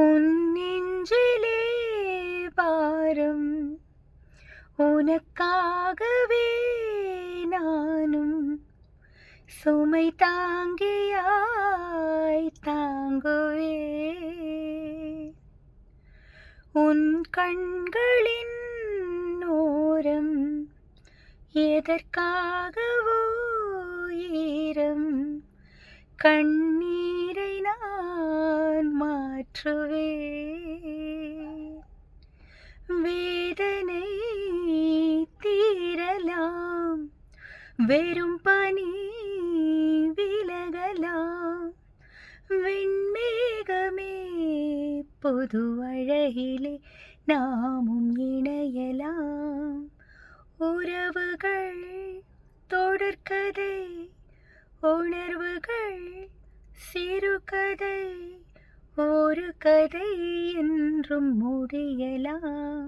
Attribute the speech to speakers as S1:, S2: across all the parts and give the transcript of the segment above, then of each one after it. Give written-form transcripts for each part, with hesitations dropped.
S1: உன் நெஞ்சிலே பாரம் உனக்காகவே நானும் சுமை தாங்கியாய் தாங்குவே. உன் கண்களின் ஓரம் எதற்காகவோ ஈரம் கண்ணீரை நான் மாற்றுவேன். வேதனை தீரலாம், வெறும் பனி விலகலாம், வெண்மேகமே புது அழகிலே நாமும் இணையலாம். உறவுகள் தொடர்கதை, உணர்வுகள் சிறுகதை, ஒரு கதை என்றும் முடியலாம்,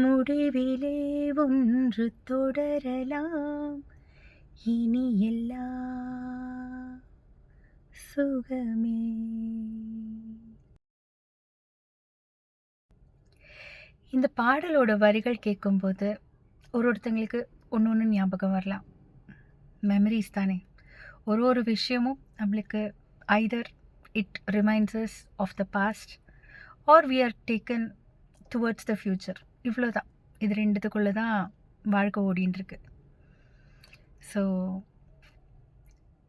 S1: முடிவிலே ஒன்று தொடரலாம். இனி எல்லாம் சுகமே. இந்த பாடலோட வரிகள் கேட்கும்போது ஒருத்தங்களுக்கு ஒன்று ஞாபகம் வரலாம். மெமரிஸ் தானே. ஒரு விஷயமும் நம்மளுக்கு either it reminds us of the past or we are taken towards the future. இவ்வளோதான். இது ரெண்டுத்துக்குள்ளே தான் வாழ்க்கை ஓடின்ட்டுருக்கு. ஸோ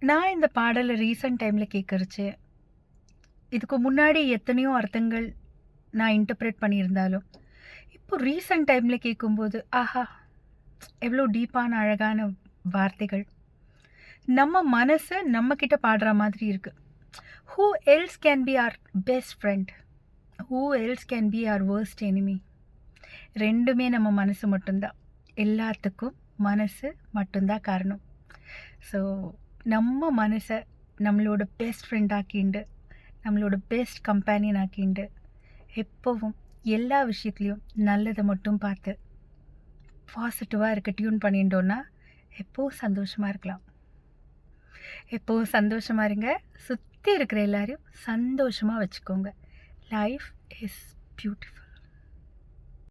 S1: நான் இந்த பாடலை ரீசன்ட் டைமில் கேட்குறச்சு, இதுக்கு முன்னாடி எத்தனையோ அர்த்தங்கள் நான் இன்டர்ப்ரெட் பண்ணியிருந்தாலும் இப்போ ரீசன்ட் டைமில் கேட்கும்போது ஆஹா, எவ்வளோ டீப்பான அழகான வார்த்தைகள். நம்ம மனசை நம்மக்கிட்ட பாடுற மாதிரி இருக்குது. Who else can be our best friend, who else can be our worst enemy? ரெண்டுமே நம்ம மனசு மட்டும்தான். எல்லாத்துக்கும் மனசு மட்டும்தான் காரணம். ஸோ நம்ம மனசை நம்மளோட பெஸ்ட் ஃப்ரெண்ட் ஆக்கிண்டு, நம்மளோட பெஸ்ட் கம்பேனியன் ஆக்கிண்டு, எப்போவும் எல்லா விஷயத்துலையும் நல்லதை மட்டும் பார்த்து பாசிட்டிவாக இருக்க டியூன் பண்ணிட்டோன்னா எப்போவும் சந்தோஷமாக இருக்கலாம். எப்போவும் சந்தோஷமாக இருங்க. சுற்றி இருக்கிற எல்லாரையும் சந்தோஷமாக வச்சுக்கோங்க. Life is beautiful.